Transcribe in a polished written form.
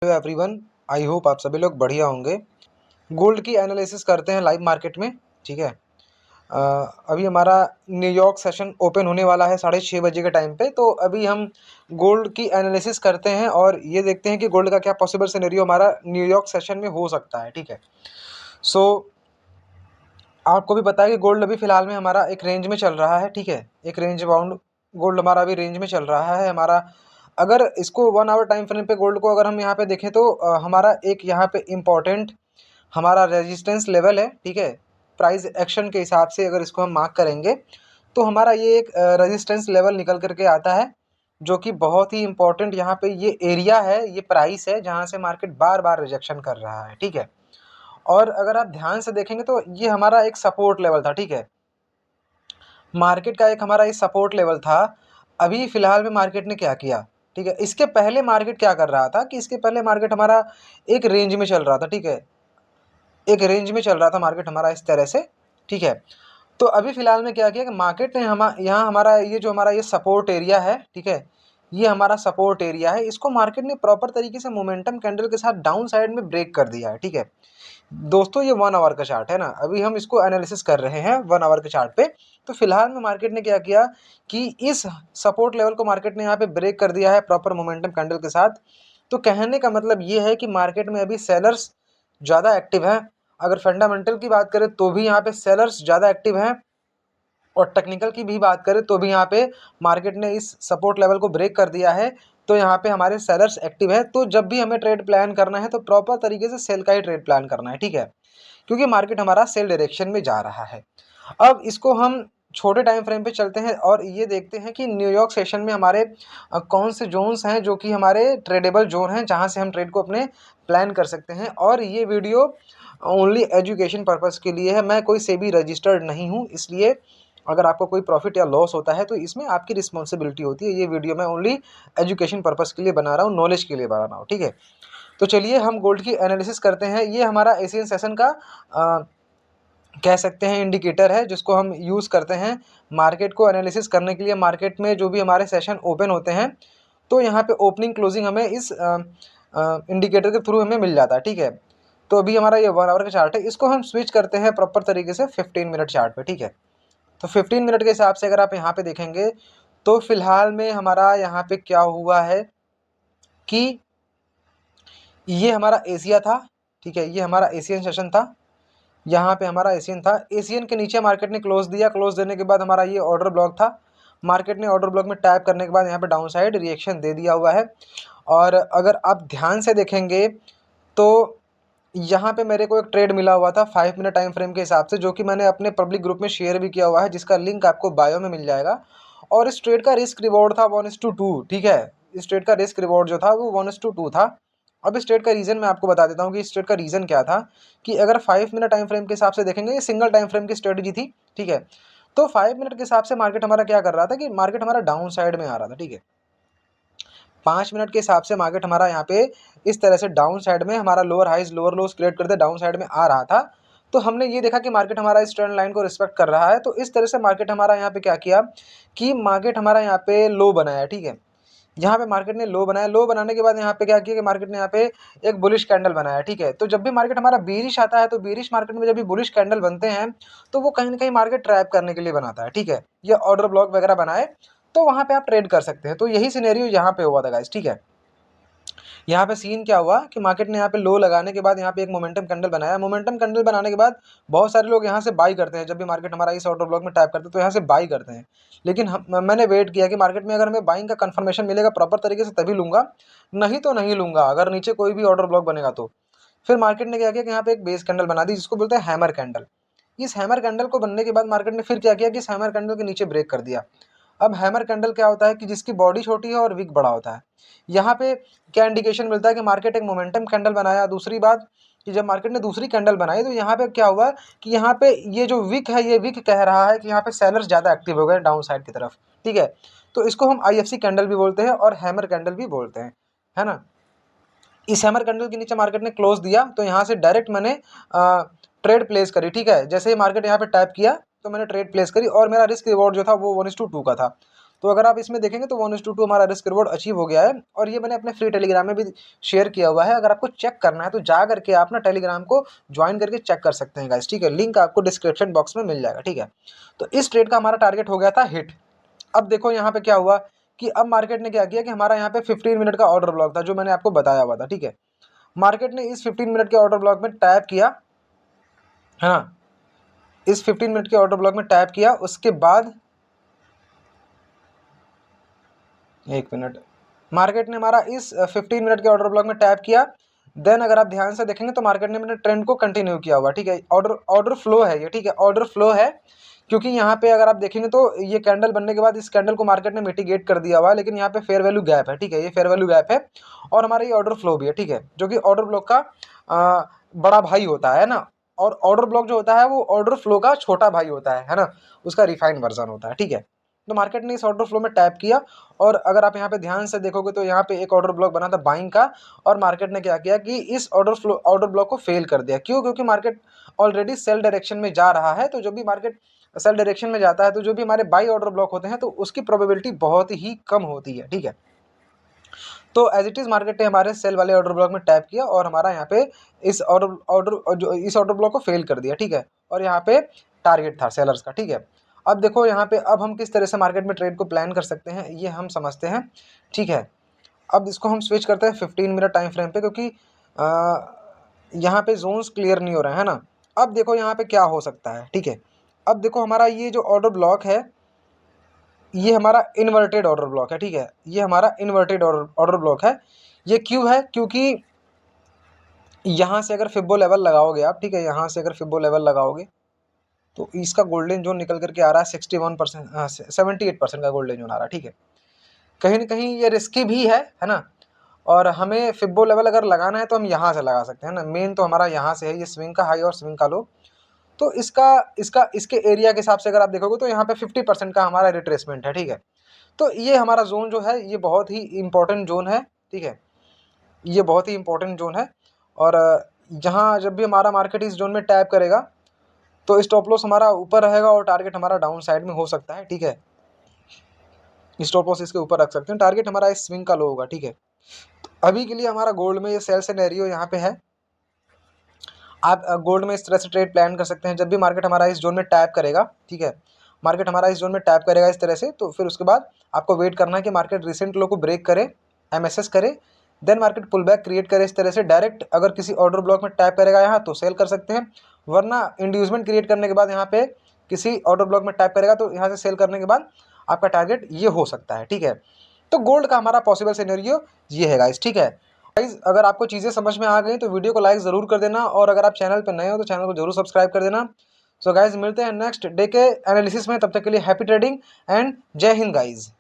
Everyone, I hope आप सभी लोग बढ़िया होंगे। गोल्ड की एनालिसिस करते हैं लाइव मार्केट में। ठीक है। अ, अभी हमारा न्यूयॉर्क सेशन ओपन होने वाला है 6:30 के टाइम पे। तो अभी हम गोल्ड की एनालिसिस करते हैं और ये देखते हैं कि गोल्ड का क्या पॉसिबल सिनेरियो हमारा न्यूयॉर्क सेशन में हो सकता है। ठीक है। सो आपको भी पता है कि गोल्ड अभी फ़िलहाल में हमारा एक रेंज में चल रहा है। ठीक है। एक रेंज बाउंड गोल्ड हमारा अभी रेंज में चल रहा है हमारा। अगर इसको 1 आवर टाइम फ्रेम पे गोल्ड को अगर हम यहाँ पे देखें तो हमारा एक यहाँ पे इम्पोर्टेंट हमारा रेजिस्टेंस लेवल है। ठीक है। प्राइस एक्शन के हिसाब से अगर इसको हम मार्क करेंगे तो हमारा ये एक रेजिस्टेंस लेवल निकल करके आता है, जो कि बहुत ही इम्पोर्टेंट यहाँ पे ये एरिया है, ये प्राइस है जहाँ से मार्केट बार बार रिजेक्शन कर रहा है। ठीक है। और अगर आप ध्यान से देखेंगे तो ये हमारा एक सपोर्ट लेवल था। ठीक है। मार्केट का एक हमारा ये सपोर्ट लेवल था। अभी फ़िलहाल में मार्केट ने क्या किया, ठीक है, इसके पहले मार्केट क्या कर रहा था कि इसके पहले मार्केट हमारा एक रेंज में चल रहा था। ठीक है। एक रेंज में चल रहा था मार्केट हमारा इस तरह से। ठीक है। तो अभी फ़िलहाल में क्या किया कि मार्केट ने यहाँ हमारा ये जो हमारा ये सपोर्ट एरिया है। ठीक है। ये हमारा सपोर्ट एरिया है, इसको मार्केट ने प्रॉपर तरीके से मोमेंटम कैंडल के साथ डाउन साइड में ब्रेक कर दिया है। ठीक है। दोस्तों ये 1 आवर का चार्ट है ना, अभी हम इसको एनालिसिस कर रहे हैं 1 आवर के चार्ट पे। तो फिलहाल में मार्केट ने क्या किया कि इस सपोर्ट लेवल को मार्केट ने यहाँ पे ब्रेक कर दिया है प्रॉपर मोमेंटम कैंडल के साथ। तो कहने का मतलब ये है कि मार्केट में अभी सेलर्स ज़्यादा एक्टिव हैं। अगर फंडामेंटल की बात करें तो भी यहाँ पे सेलर्स ज़्यादा एक्टिव हैं, और टेक्निकल की भी बात करें तो भी यहाँ पे मार्केट ने इस सपोर्ट लेवल को ब्रेक कर दिया है। तो यहाँ पे हमारे सेलर्स एक्टिव है। तो जब भी हमें ट्रेड प्लान करना है तो प्रॉपर तरीके से सेल का ही ट्रेड प्लान करना है। ठीक है। क्योंकि मार्केट हमारा सेल डायरेक्शन में जा रहा है। अब इसको हम छोटे टाइम फ्रेम पे चलते हैं और ये देखते हैं कि न्यूयॉर्क सेशन में हमारे कौन से जोन्स हैं जो कि हमारे ट्रेडेबल जोन हैं, जहां से हम ट्रेड को अपने प्लान कर सकते हैं। और ये वीडियो ओनली एजुकेशन पर्पस के लिए है, मैं कोई सेबी रजिस्टर्ड नहीं हूँ, इसलिए अगर आपको कोई प्रॉफिट या लॉस होता है तो इसमें आपकी रिस्पॉन्सिबिलिटी होती है। ये वीडियो मैं ओनली एजुकेशन पर्पस के लिए बना रहा हूँ, नॉलेज के लिए बना रहा हूँ। ठीक है। तो चलिए हम गोल्ड की एनालिसिस करते हैं। ये हमारा एशियन सेशन का कह सकते हैं इंडिकेटर है, जिसको हम यूज़ करते हैं मार्केट को एनालिसिस करने के लिए। मार्केट में जो भी हमारे सेशन ओपन होते हैं तो यहाँ पे ओपनिंग क्लोजिंग हमें इस इंडिकेटर के थ्रू हमें मिल जाता है। ठीक है। तो अभी हमारा ये 1 आवर का चार्ट है, इसको हम स्विच करते हैं प्रॉपर तरीके से 15 मिनट चार्ट पे। ठीक है। तो 15 मिनट के हिसाब से अगर आप यहाँ पे देखेंगे तो फिलहाल में हमारा यहाँ पे क्या हुआ है कि ये हमारा एशिया था। ठीक है। ये हमारा एशियन सेशन था, यहाँ पे हमारा एशियन था। एशियन के नीचे मार्केट ने क्लोज दिया, क्लोज देने के बाद हमारा ये ऑर्डर ब्लॉक था। मार्केट ने ऑर्डर ब्लॉक में टैप करने के बाद यहाँ पे डाउन साइड रिएक्शन दे दिया हुआ है। और अगर आप ध्यान से देखेंगे तो यहाँ पे मेरे को एक ट्रेड मिला हुआ था 5 मिनट टाइम फ्रेम के हिसाब से, जो कि मैंने अपने पब्लिक ग्रुप में शेयर भी किया हुआ है, जिसका लिंक आपको बायो में मिल जाएगा। और इस ट्रेड का रिस्क रिवॉर्ड था 1:2। ठीक है। इस ट्रेड का रिस्क रिवॉर्ड जो था वो 1:2 था। अब इस ट्रेड का रीज़न मैं आपको बता देता हूँ कि इस ट्रेड का रीज़न क्या था। कि अगर 5 मिनट टाइम फ्रेम के हिसाब से देखेंगे, ये सिंगल टाइम फ्रेम की स्ट्रेटजी थी। ठीक है। तो 5 मिनट के हिसाब से मार्केट हमारा क्या कर रहा था कि मार्केट हमारा डाउन साइड में आ रहा था। ठीक है। 5 मिनट के हिसाब से मार्केट हमारा यहाँ पे इस तरह से डाउन साइड में हमारा lower highs lower lows create करते डाउन साइड में आ रहा था। तो हमने ये देखा कि मार्केट हमारा इस ट्रेंड लाइन को रिस्पेक्ट कर रहा है। तो इस तरह से मार्केट हमारा यहाँ पे क्या किया कि मार्केट हमारा यहाँ पे लो बनाया। ठीक है। यहाँ पे मार्केट ने लो बनाया, लो बनाने के बाद यहाँ पे क्या किया कि मार्केट ने यहाँ पे एक बुलिश कैंडल बनाया। ठीक है। तो जब भी मार्केट हमारा बेरिश आता है तो बेरिश मार्केट में जब भी बुलिश कैंडल बनते हैं तो वो कहीं ना कहीं मार्केट ट्रैप करने के लिए बनाता है। ठीक है। ये ऑर्डर ब्लॉक वगैरह बनाए तो वहाँ पे आप ट्रेड कर सकते हैं। तो यही सिनेरियो यहाँ पे हुआ था गाइस। ठीक है। यहाँ पे सीन क्या हुआ कि मार्केट ने यहाँ पे लो लगाने के बाद यहाँ पे एक मोमेंटम कैंडल बनाया। मोमेंटम कैंडल बनाने के बाद बहुत सारे लोग यहाँ से बाई करते हैं, जब भी मार्केट हमारा इस ऑर्डर ब्लॉक में टैप करते हैं तो यहाँ से बाई करते हैं। लेकिन मैंने वेट किया कि मार्केट में अगर हमें बाइंग का कंफर्मेशन मिलेगा प्रॉपर तरीके से तभी लूंगा, नहीं तो नहीं लूंगा अगर नीचे कोई भी ऑर्डर ब्लॉक बनेगा तो। फिर मार्केट ने क्या किया कि यहाँ पे एक बेस कैंडल बना दी, जिसको बोलते हैं हैमर कैंडल। इस हैमर कैंडल को बनने के बाद मार्केट ने फिर क्या किया कि इस हैमर कैंडल के नीचे ब्रेक कर दिया। अब हैमर कैंडल क्या होता है कि जिसकी बॉडी छोटी है और विक बड़ा होता है। यहाँ पे क्या इंडिकेशन मिलता है कि मार्केट एक मोमेंटम कैंडल बनाया। दूसरी बात कि जब मार्केट ने दूसरी कैंडल बनाई तो यहाँ पे क्या हुआ कि यहाँ पे ये जो विक है ये विक कह रहा है कि यहाँ पे सेलर्स ज़्यादा एक्टिव हो गए डाउन साइड की तरफ। ठीक है। तो इसको हम IFC कैंडल भी बोलते हैं और हैमर कैंडल भी बोलते हैं, है ना। इस हैमर कैंडल के नीचे मार्केट ने क्लोज दिया तो यहाँ से डायरेक्ट मैंने ट्रेड प्लेस करी। ठीक है। जैसे ही मार्केट यहाँ पे टैप किया तो मैंने ट्रेड प्लेस करी और मेरा रिस्क रिवॉर्ड जो था वो 1:2 का था। तो अगर आप इसमें देखेंगे तो 1:2 हमारा रिस्क रिवॉर्ड अचीव हो गया है, और ये मैंने अपने फ्री टेलीग्राम में भी शेयर किया हुआ है। अगर आपको चेक करना है तो जा करके आप ना टेलीग्राम को ज्वाइन करके चेक कर सकते हैं गाइस, ठीक है। लिंक आपको डिस्क्रिप्शन बॉक्स में मिल जाएगा, ठीक है। तो इस ट्रेड का हमारा टारगेट हो गया था हिट। अब देखो यहाँ पे क्या हुआ कि अब मार्केट ने क्या किया कि हमारा यहाँ पे 15 मिनट का ऑर्डर ब्लॉक था जो मैंने आपको बताया हुआ था, ठीक है। मार्केट ने इस 15 मिनट के ऑर्डर ब्लॉक में टैप किया, है ना, इस 15 मिनट के ऑर्डर ब्लॉक में टैप किया। उसके बाद एक मिनट, मार्केट ने हमारा इस 15 मिनट के ऑर्डर ब्लॉक में टैप किया। देन अगर आप ध्यान से देखेंगे तो मार्केट ने अपने ट्रेंड को कंटिन्यू किया हुआ, ठीक है। ऑर्डर फ्लो है ये, ठीक है, ऑर्डर फ्लो है, क्योंकि यहाँ पे अगर आप देखेंगे तो ये कैंडल बनने के बाद इस कैंडल को मार्केट ने मिटिगेट कर दिया हुआ है, लेकिन यहाँ पे फेयर वैल्यू गैप है, ठीक है, ये फेयर वैल्यू गैप है। और हमारा ये ऑर्डर फ्लो भी है, ठीक है, जो कि ऑर्डर ब्लॉक का बड़ा भाई होता है ना। और ऑर्डर ब्लॉक जो होता है वो ऑर्डर फ्लो का छोटा भाई होता है ना, उसका रिफाइंड वर्जन होता है, ठीक है। तो मार्केट ने इस ऑर्डर फ्लो में टैप किया, और अगर आप यहाँ पे ध्यान से देखोगे तो यहाँ पे एक ऑर्डर ब्लॉक बना था बाइंग का, और मार्केट ने क्या किया कि इस ऑर्डर ब्लॉक को फेल कर दिया। क्यों? क्योंकि मार्केट ऑलरेडी सेल डायरेक्शन में जा रहा है। तो जो भी मार्केट सेल डायरेक्शन में जाता है तो जो भी हमारे बाई ऑर्डर ब्लॉक होते हैं तो उसकी प्रोबेबिलिटी बहुत ही कम होती है, ठीक है। तो एज इट इज मार्केट ने हमारे सेल वाले ऑर्डर ब्लॉक में टैप किया, और हमारा यहाँ पे इस ऑर्डर ब्लॉक को फेल कर दिया, ठीक है। और यहाँ पे टारगेट था सेलर्स का, ठीक है। अब देखो यहाँ पे अब हम किस तरह से मार्केट में ट्रेड को प्लान कर सकते हैं ये हम समझते हैं, ठीक है। अब इसको हम स्विच करते हैं 15 मिनट टाइम फ्रेम पे, क्योंकि यहाँ पे जोन्स क्लियर नहीं हो रहे हैं ना। अब देखो यहाँ पे क्या हो सकता है, ठीक है। अब देखो हमारा ये जो ऑर्डर ब्लॉक है ये हमारा इन्वर्टेड ऑर्डर ब्लॉक है, ठीक है, ये हमारा इन्वर्टेड ऑर्डर ब्लॉक है। ये क्यों है? क्योंकि यहाँ से अगर फिबो लेवल लगाओगे आप, ठीक है, यहाँ से अगर फिबो लेवल लगाओगे तो इसका गोल्डन जोन निकल करके आ रहा है 61%, 78% का गोल्डन जोन आ रहा है, ठीक है। कहीं ना कहीं ये रिस्की भी है ना। और हमें फिबो लेवल अगर लगाना है तो हम यहाँ से लगा सकते हैं ना। मेन तो हमारा यहाँ से है, ये स्विंग का हाई और स्विंग का लो। तो इसके एरिया के हिसाब से अगर आप देखोगे तो यहाँ पे 50% का हमारा रिट्रेसमेंट है, ठीक है। तो ये हमारा जोन जो है ये बहुत ही इंपॉर्टेंट जोन है, ठीक है, ये बहुत ही इंपॉर्टेंट जोन है। और जहाँ जब भी हमारा मार्केट इस जोन में टैप करेगा तो स्टॉप लॉस हमारा ऊपर रहेगा और टारगेट हमारा डाउन साइड में हो सकता है, ठीक है। स्टॉप लॉस इसके ऊपर रख सकते हैं, टारगेट हमारा इस स्विंग का लो होगा, ठीक है। अभी के लिए हमारा गोल्ड में ये सेल सिनेरियो यहाँ पे है। आप गोल्ड में इस तरह से ट्रेड प्लान कर सकते हैं, जब भी मार्केट हमारा इस जोन में टैप करेगा, ठीक है, मार्केट हमारा इस जोन में टैप करेगा इस तरह से, तो फिर उसके बाद आपको वेट करना है कि मार्केट रिसेंट लो को ब्रेक करे, एमएसएस करे, then market pull back create करे इस तरह से। डायरेक्ट अगर किसी ऑर्डर ब्लॉक में टैप करेगा यहाँ तो सेल कर सकते हैं, वरना इंड्यूसमेंट क्रिएट करने के बाद यहाँ पे किसी ऑर्डर ब्लॉक में टैप करेगा तो यहाँ से सेल करने के बाद आपका टारगेट ये हो सकता है, ठीक है। तो गोल्ड का हमारा पॉसिबल सिनेरियो ये है गाइस, ठीक है। गाइस अगर आपको चीज़ें समझ में आ गई तो वीडियो को लाइक ज़रूर कर देना, और अगर आप चैनल पर नए हो तो चैनल को जरूर सब्सक्राइब कर देना। सो गाइस मिलते हैं नेक्स्ट डे के एनालिसिस में, तब तक के लिए हैप्पी ट्रेडिंग एंड जय हिंद गाइस।